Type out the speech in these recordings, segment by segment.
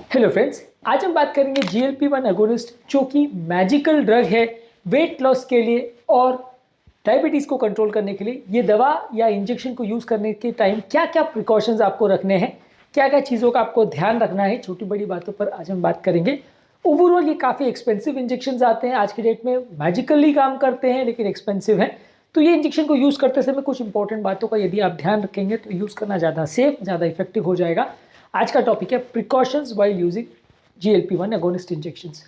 Hello friends, आज हम बात करेंगे GLP-1 एगोनिस्ट जो कि मैजिकल ड्रग है वेट लॉस के लिए और डायबिटीज़ को कंट्रोल करने के लिए। ये दवा या इंजेक्शन को यूज़ करने के टाइम क्या क्या प्रिकॉशंस आपको रखने हैं, क्या क्या चीज़ों का आपको ध्यान रखना है, छोटी बड़ी बातों पर आज हम बात करेंगे। ओवरऑल ये काफ़ी एक्सपेंसिव इंजेक्शन आते हैं आज के डेट में, मैजिकली काम करते हैं लेकिन एक्सपेंसिव हैं। तो ये इंजेक्शन को यूज़ करते समय कुछ इंपॉर्टेंट बातों का यदि आप ध्यान रखेंगे तो यूज़ करना ज़्यादा सेफ, ज़्यादा इफेक्टिव हो जाएगा। आज का टॉपिक है precautions while using GLP-1 agonist injections.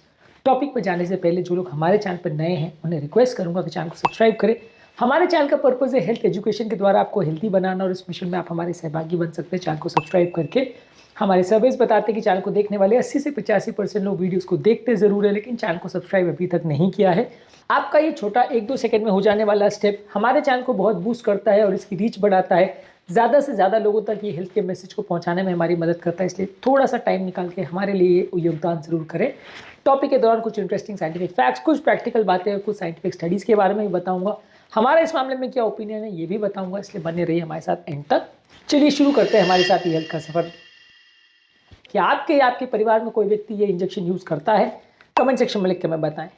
Topic पर जाने से पहले जो लोग हमारे चैनल पर नए हैं उन्हें रिक्वेस्ट करूंगा कि चैनल को सब्सक्राइब करें। हमारे चैनल का पर्पज़ है हेल्थ एजुकेशन के द्वारा आपको हेल्दी बनाना और इस मिशन में आप हमारे सहभागी बन सकते हैं। चैनल को सब्सक्राइब करके हमारे सर्वेस बताते हैं कि चैनल को देखने वाले 80 से 85% लोग वीडियोस को देखते ज़रूर है लेकिन चैनल को सब्सक्राइब अभी तक नहीं किया है। आपका ये छोटा 1-2 सेकंड में हो जाने वाला स्टेप हमारे चैनल को बहुत बूस्ट करता है और इसकी रीच बढ़ाता है। ज़्यादा से ज़्यादा लोगों तक ये हेल्थ के मैसेज को पहुंचाने में हमारी मदद करता है, इसलिए थोड़ा सा टाइम निकाल के हमारे लिए योगदान ज़रूर करें। टॉपिक के दौरान कुछ इंटरेस्टिंग साइंटिफिक फैक्ट्स, कुछ प्रैक्टिकल बातें और कुछ साइंटिफिक स्टडीज़ के बारे में भी बताऊंगा। हमारा इस मामले में क्या ओपिनियन है ये भी बताऊंगा, इसलिए बने रहिए हमारे साथ एंड तक। चलिए शुरू करते हैं हमारे साथ ये हेल्थ का सफ़र। क्या आपके या आपके परिवार में कोई व्यक्ति ये इंजेक्शन यूज़ करता है? कमेंट सेक्शन में लिख के हमें बताएं।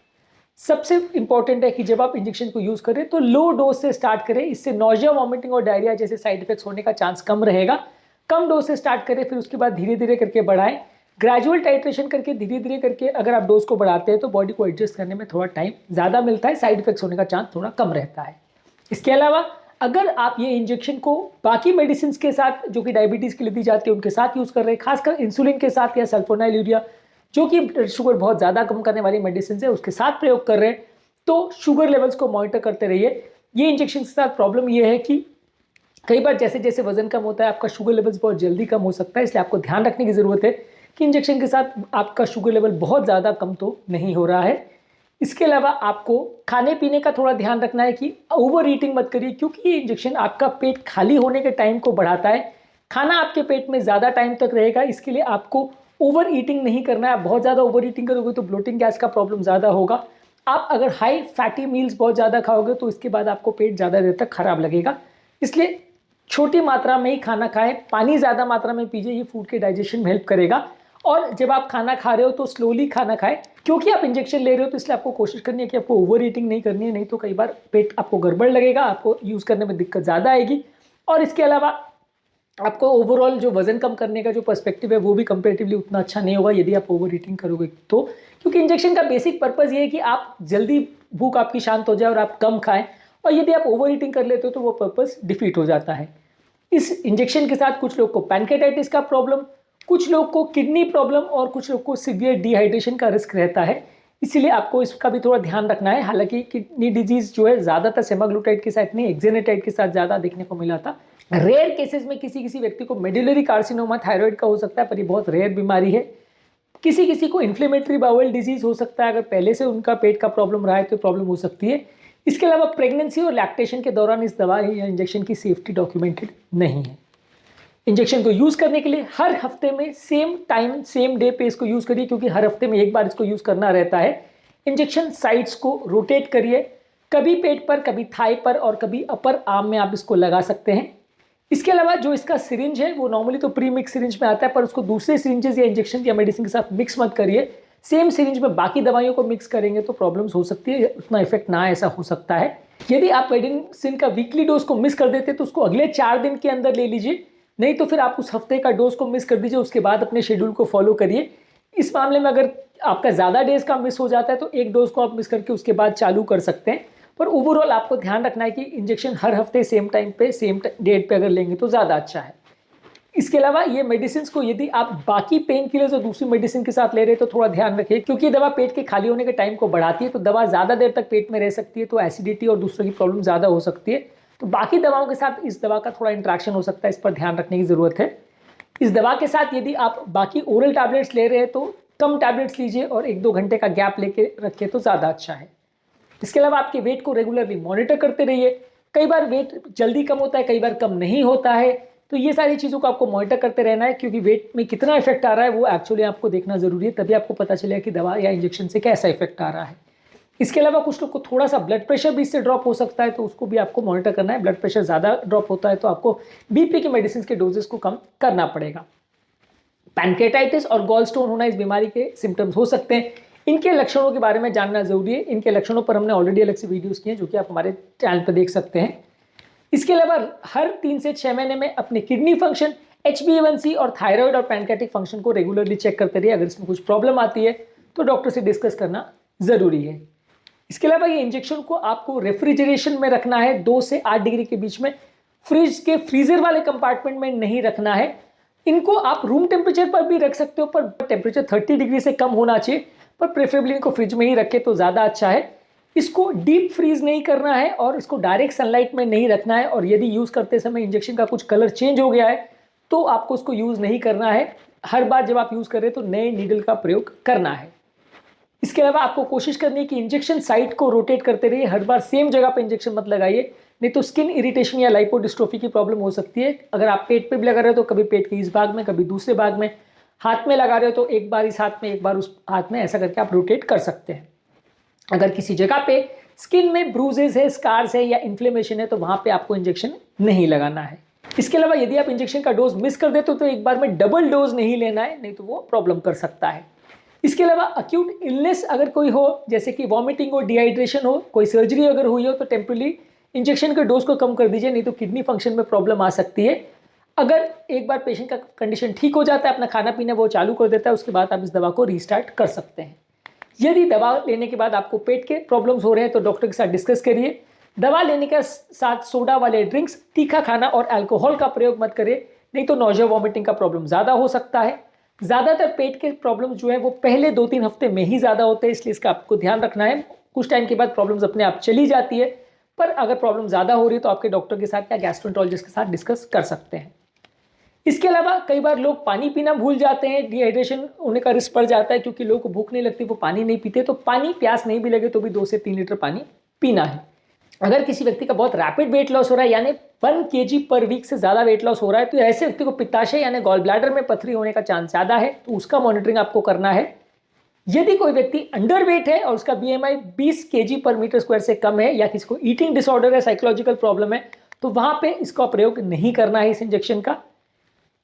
सबसे इंपॉर्टेंट है कि जब आप इंजेक्शन को यूज़ करें तो लो डोज से स्टार्ट करें, इससे नॉजिया, वॉमिटिंग और डायरिया जैसे साइड इफेक्ट्स होने का चांस कम रहेगा। कम डोज से स्टार्ट करें, फिर उसके बाद धीरे धीरे करके बढ़ाएं। ग्रेजुअल टाइट्रेशन करके धीरे धीरे करके अगर आप डोज को बढ़ाते हैं तो बॉडी को एडजस्ट करने में थोड़ा टाइम ज़्यादा मिलता है, साइड इफेक्ट्स होने का चांस थोड़ा कम रहता है। इसके अलावा अगर आप ये इंजेक्शन को बाकी मेडिसिन के साथ जो कि डायबिटीज़ के लिए दी जाती है उनके साथ यूज़ कर रहे हैं, खासकर इंसुलिन के साथ या सल्फोनाइल यूरिया जो कि शुगर बहुत ज़्यादा कम करने वाली मेडिसिन है उसके साथ प्रयोग कर रहे हैं, तो शुगर लेवल्स को मॉनिटर करते रहिए। ये इंजेक्शन के साथ प्रॉब्लम ये है कि कई बार जैसे जैसे वजन कम होता है आपका शुगर लेवल्स बहुत जल्दी कम हो सकता है, इसलिए आपको ध्यान रखने की ज़रूरत है कि इंजेक्शन के साथ आपका शुगर लेवल बहुत ज़्यादा कम तो नहीं हो रहा है। इसके अलावा आपको खाने पीने का थोड़ा ध्यान रखना है कि ओवर ईटिंग मत करिए, क्योंकि ये इंजेक्शन आपका पेट खाली होने के टाइम को बढ़ाता है। खाना आपके पेट में ज़्यादा टाइम तक रहेगा, इसके लिए आपको ओवर ईटिंग नहीं करना है। आप बहुत ज़्यादा ओवर ईटिंग करोगे तो ब्लोटिंग गैस का प्रॉब्लम ज़्यादा होगा। आप अगर हाई फैटी मील्स बहुत ज़्यादा खाओगे तो इसके बाद आपको पेट ज़्यादा देर तक खराब लगेगा, इसलिए छोटी मात्रा में ही खाना खाएं। पानी ज़्यादा मात्रा में पीजिए, ये फूड के डाइजेशन में हेल्प करेगा। और जब आप खाना खा रहे हो तो स्लोली खाना खाएं, क्योंकि आप इंजेक्शन ले रहे हो तो इसलिए आपको कोशिश करनी है कि आपको ओवर ईटिंग नहीं करनी है, नहीं तो कई बार पेट आपको गड़बड़ लगेगा, आपको यूज़ करने में दिक्कत ज़्यादा आएगी। और इसके अलावा आपको ओवरऑल जो वजन कम करने का जो पर्सपेक्टिव है वो भी कंपेरेटिवली उतना अच्छा नहीं होगा यदि आप ओवर ईटिंग करोगे तो, क्योंकि इंजेक्शन का बेसिक पर्पज़ ये है कि आप जल्दी भूख आपकी शांत हो जाए और आप कम खाएं, और यदि आप ओवर ईटिंग कर लेते हो तो वो पर्पज़ डिफीट हो जाता है। इस इंजेक्शन के साथ कुछ लोग को पैनक्रेटाइटिस का प्रॉब्लम, कुछ लोग को किडनी प्रॉब्लम और कुछ लोग को सीवियर डिहाइड्रेशन का रिस्क रहता है, इसीलिए आपको इसका भी थोड़ा ध्यान रखना है। हालांकि किडनी डिजीज जो है ज़्यादातर सेमाग्लूटाइड के साथ नहीं, एक्जेनेटाइड के साथ ज़्यादा देखने को मिला था। रेयर केसेस में किसी किसी व्यक्ति को मेडुलरी कार्सिनोमा थायराइड का हो सकता है, पर ये बहुत रेयर बीमारी है। किसी किसी को इन्फ्लेमेटरी बाउल डिजीज हो सकता है, अगर पहले से उनका पेट का प्रॉब्लम रहा है तो प्रॉब्लम हो सकती है। इसके अलावा प्रेगनेंसी और लैक्टेशन के दौरान इस दवा या इंजेक्शन की सेफ्टी डॉक्यूमेंटेड नहीं है। इंजेक्शन को यूज़ करने के लिए हर हफ्ते में सेम टाइम सेम डे पे इसको यूज़ करिए, क्योंकि हर हफ्ते में एक बार इसको यूज़ करना रहता है। इंजेक्शन साइड्स को रोटेट करिए, कभी पेट पर, कभी थाई पर और कभी अपर आर्म में आप इसको लगा सकते हैं। इसके अलावा जो इसका सिरिंज है वो नॉर्मली तो प्री मिक्स सिरिंज में आता है, पर उसको दूसरे सिरिंजेस या इंजेक्शन या मेडिसिन के साथ मिक्स मत करिए। सेम सिरिंज में बाकी दवाइयों को मिक्स करेंगे तो प्रॉब्लम्स हो सकती है, उतना इफेक्ट ना ऐसा हो सकता है। यदि आप मेडिसिन का वीकली डोज को मिस कर देते तो उसको अगले 4 दिन के अंदर ले लीजिए, नहीं तो फिर आप उस हफ्ते का डोज को मिस कर दीजिए, उसके बाद अपने शेड्यूल को फॉलो करिए। इस मामले में अगर आपका ज़्यादा डेज का मिस हो जाता है तो एक डोज को आप मिस करके उसके बाद चालू कर सकते हैं, पर ओवरऑल आपको ध्यान रखना है कि इंजेक्शन हर हफ्ते सेम टाइम पे सेम डेट पे अगर लेंगे तो ज़्यादा अच्छा है। इसके अलावा ये मेडिसिन को यदि आप बाकी पेन किलर्स और दूसरी मेडिसिन के साथ ले रहे हैं तो थोड़ा ध्यान रखिए, क्योंकि ये दवा पेट के खाली होने के टाइम को बढ़ाती है, तो दवा ज़्यादा देर तक पेट में रह सकती है, तो एसिडिटी और दूसरों की प्रॉब्लम ज़्यादा हो सकती है। तो बाकी दवाओं के साथ इस दवा का थोड़ा इंट्रैक्शन हो सकता है, इस पर ध्यान रखने की ज़रूरत है। इस दवा के साथ यदि आप बाकी ओरल टैबलेट्स ले रहे हैं तो कम टैबलेट्स लीजिए और 1-2 घंटे का गैप लेके रखिए तो ज़्यादा अच्छा है। इसके अलावा आपके वेट को रेगुलरली मॉनिटर करते रहिए। कई बार वेट जल्दी कम होता है, कई बार कम नहीं होता है, तो ये सारी चीज़ों को आपको मॉनिटर करते रहना है, क्योंकि वेट में कितना इफेक्ट आ रहा है वो एक्चुअली आपको देखना ज़रूरी है, तभी आपको पता चलेगा कि दवा या इंजेक्शन से कैसा इफेक्ट आ रहा है। इसके अलावा कुछ लोग को थोड़ा सा ब्लड प्रेशर भी इससे ड्रॉप हो सकता है, तो उसको भी आपको मॉनिटर करना है। ब्लड प्रेशर ज़्यादा ड्रॉप होता है तो आपको बीपी की मेडिसिन के डोजेस को कम करना पड़ेगा। पैनक्रेटाइटिस और गॉल स्टोन होना इस बीमारी के सिम्टम्स हो सकते हैं। इनके लक्षणों के बारे में जानना जरूरी है। इनके लक्षणों पर हमने ऑलरेडी अलग से वीडियोस किए हैं जो कि आप हमारे चैनल पर देख सकते हैं। इसके अलावा हर 3 से 6 महीने में अपने किडनी फंक्शन, HbA1c और थायराइड और पैनक्रेटिक फंक्शन को रेगुलरली चेक करते रहिए। अगर इसमें कुछ प्रॉब्लम आती है तो डॉक्टर से डिस्कस करना जरूरी है। इसके अलावा ये इंजेक्शन को आपको रेफ्रिजरेशन में रखना है 2 से 8 डिग्री के बीच में। फ्रिज के फ्रीजर वाले कंपार्टमेंट में नहीं रखना है। इनको आप रूम टेम्परेचर पर भी रख सकते हो, पर टेम्परेचर 30 डिग्री से कम होना चाहिए, पर प्रेफरेबली इनको फ्रिज में ही रखें तो ज़्यादा अच्छा है। इसको डीप फ्रीज नहीं करना है और इसको डायरेक्ट सनलाइट में नहीं रखना है। और यदि यूज़ करते समय इंजेक्शन का कुछ कलर चेंज हो गया है तो आपको उसको यूज़ नहीं करना है। हर बार जब आप यूज़ कर रहे हैं तो नए नीडल का प्रयोग करना है। इसके अलावा आपको कोशिश करनी है कि इंजेक्शन साइट को रोटेट करते रहिए। हर बार सेम जगह पे इंजेक्शन मत लगाइए, नहीं तो स्किन इरिटेशन या लाइपोडिस्ट्रोफी की प्रॉब्लम हो सकती है। अगर आप पेट पे भी लगा रहे हो तो कभी पेट के इस भाग में, कभी दूसरे भाग में। हाथ में लगा रहे हो तो एक बार इस हाथ में, एक बार उस हाथ में, ऐसा करके आप रोटेट कर सकते हैं। अगर किसी जगह पे स्किन में ब्रूजेस है, स्कार्स है या इन्फ्लेमेशन है तो वहां पे आपको इंजेक्शन नहीं लगाना है। इसके अलावा यदि आप इंजेक्शन का डोज मिस कर देते हो तो एक बार में डबल डोज नहीं लेना है, नहीं तो वो प्रॉब्लम कर सकता है। इसके अलावा अक्यूट इलनेस अगर कोई हो, जैसे कि वॉमिटिंग हो, डिहाइड्रेशन हो, कोई सर्जरी अगर हुई हो तो टेम्परली इंजेक्शन के डोज को कम कर दीजिए, नहीं तो किडनी फंक्शन में प्रॉब्लम आ सकती है। अगर एक बार पेशेंट का कंडीशन ठीक हो जाता है, अपना खाना पीना वो चालू कर देता है, उसके बाद आप इस दवा को रीस्टार्ट कर सकते हैं। यदि दवा लेने के बाद आपको पेट के प्रॉब्लम्स हो रहे हैं तो डॉक्टर के साथ डिस्कस करिए। दवा लेने के साथ सोडा वाले ड्रिंक्स, तीखा खाना और अल्कोहल का प्रयोग मत करिए, नहीं तो नौजिया वॉमिटिंग का प्रॉब्लम ज़्यादा हो सकता है। ज़्यादातर पेट के प्रॉब्लम्स जो है वो पहले 2-3 हफ्ते में ही ज़्यादा होते हैं, इसलिए इसका आपको ध्यान रखना है। कुछ टाइम के बाद प्रॉब्लम्स अपने आप चली जाती है, पर अगर प्रॉब्लम ज़्यादा हो रही है तो आपके डॉक्टर के साथ या गैस्ट्रोएंटरोलॉजिस्ट के साथ डिस्कस कर सकते हैं। इसके अलावा कई बार लोग पानी पीना भूल जाते हैं, डिहाइड्रेशन होने का रिस्क बढ़ जाता है क्योंकि लोगों को भूख नहीं लगती, वो पानी नहीं पीते। तो पानी, प्यास नहीं भी लगे तो भी 2 से 3 लीटर पानी पीना है। अगर किसी व्यक्ति का बहुत रैपिड वेट लॉस हो रहा है, यानी 1 kg पर वीक से ज़्यादा वेट लॉस हो रहा है, तो ऐसे व्यक्ति को पित्ताशय यानी गॉल ब्लैडर में पथरी होने का चांस ज़्यादा है, तो उसका मॉनिटरिंग आपको करना है। यदि कोई व्यक्ति अंडर वेट है और उसका BMI 20 kg पर मीटर स्क्वायर से कम है, या किसी को ईटिंग डिसऑर्डर है, साइकोलॉजिकल प्रॉब्लम है, तो वहां पे इसका प्रयोग नहीं करना है इस इंजेक्शन का।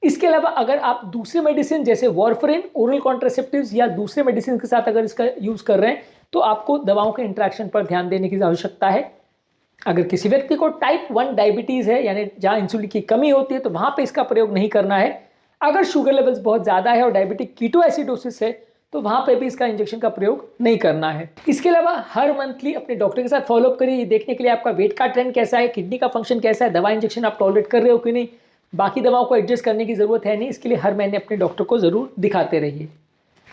इसके अलावा अगर आप दूसरे मेडिसिन जैसे वारफरिन, ओरल कॉन्ट्रासेप्टिव्स या दूसरे मेडिसिन के साथ अगर इसका यूज कर रहे हैं तो आपको दवाओं के इंटरेक्शन पर ध्यान देने की आवश्यकता है। अगर किसी व्यक्ति को टाइप 1 डायबिटीज है, यानी जहां इंसुलिन की कमी होती है, तो वहां पे इसका प्रयोग नहीं करना है। अगर शुगर लेवल्स बहुत ज़्यादा है और डायबिटिक कीटोएसिडोसिस है तो वहां पे भी इसका इंजेक्शन का प्रयोग नहीं करना है। इसके अलावा हर मंथली अपने डॉक्टर के साथ फॉलोअप करिए, ये देखने के लिए आपका वेट का ट्रेंड कैसा है, किडनी का फंक्शन कैसा है, दवा इंजेक्शन आप टॉलरेट कर रहे हो कि नहीं। बाकी दवाओं को एडजस्ट करने की ज़रूरत है नहीं, इसके लिए हर महीने अपने डॉक्टर को ज़रूर दिखाते रहिए।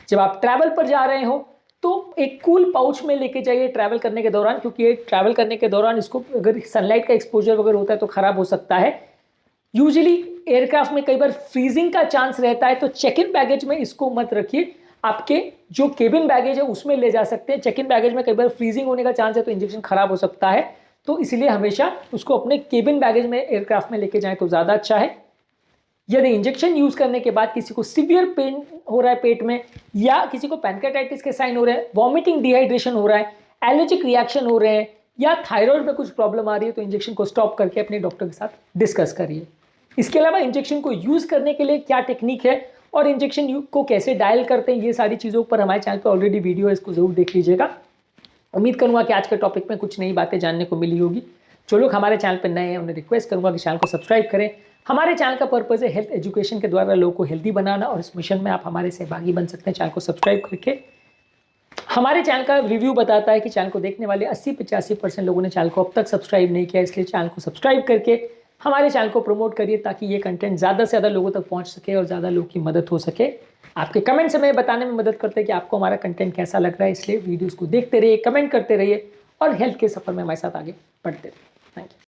जब आप ट्रैवल पर जा रहे हो तो एक कूल पाउच में लेके जाइए ट्रैवल करने के दौरान, क्योंकि ये ट्रैवल करने के दौरान इसको अगर सनलाइट का एक्सपोजर वगैरह होता है तो ख़राब हो सकता है। यूजुअली एयरक्राफ्ट में कई बार फ्रीजिंग का चांस रहता है, तो चेक इन बैगेज में इसको मत रखिए। आपके जो केबिन बैगेज है उसमें ले जा सकते हैं। चेक इन बैगेज में कई बार फ्रीजिंग होने का चांस है तो इंजेक्शन खराब हो सकता है, तो इसलिए हमेशा उसको अपने केबिन बैगेज में एयरक्राफ्ट में लेके जाएं तो ज़्यादा अच्छा है। यदि इंजेक्शन यूज करने के बाद किसी को सीवियर पेन हो रहा है पेट में, या किसी को पैनक्रेटाइटिस के साइन हो रहे हैं, वॉमिटिंग, डिहाइड्रेशन हो रहा है, एलर्जिक रिएक्शन हो रहे हैं, या थायराइड में कुछ प्रॉब्लम आ रही है, तो इंजेक्शन को स्टॉप करके अपने डॉक्टर के साथ डिस्कस करिए। इसके अलावा इंजेक्शन को यूज करने के लिए क्या टेक्निक है और इंजेक्शन को कैसे डायल करते हैं, ये सारी चीज़ों पर हमारे चैनल पर ऑलरेडी वीडियो है, इसको जरूर देख लीजिएगा। उम्मीद करूंगा कि आज के टॉपिक में कुछ नई बातें जानने को मिली होगी। जो लोग हमारे चैनल पर नए हैं उन्हें रिक्वेस्ट करूंगा कि चैनल को सब्सक्राइब करें। हमारे चैनल का पर्पज़ है हेल्थ एजुकेशन के द्वारा लोगों को हेल्दी बनाना, और इस मिशन में आप हमारे सहभागी बन सकते हैं चैनल को सब्सक्राइब करके। हमारे चैनल का रिव्यू बताता है कि चैनल को देखने वाले 80-85% लोगों ने चैनल को अब तक सब्सक्राइब नहीं किया, इसलिए चैनल को सब्सक्राइब करके हमारे चैनल को प्रमोट करिए ताकि ये कंटेंट ज़्यादा से ज़्यादा लोगों तक पहुँच सके और ज़्यादा लोगों की मदद हो सके। आपके कमेंट्स हमें बताने में मदद करते हैं कि आपको हमारा कंटेंट कैसा लग रहा है, इसलिए वीडियोज़ को देखते रहिए, कमेंट करते रहिए और हेल्थ के सफ़र में हमारे साथ आगे बढ़ते रहिए। Thank you.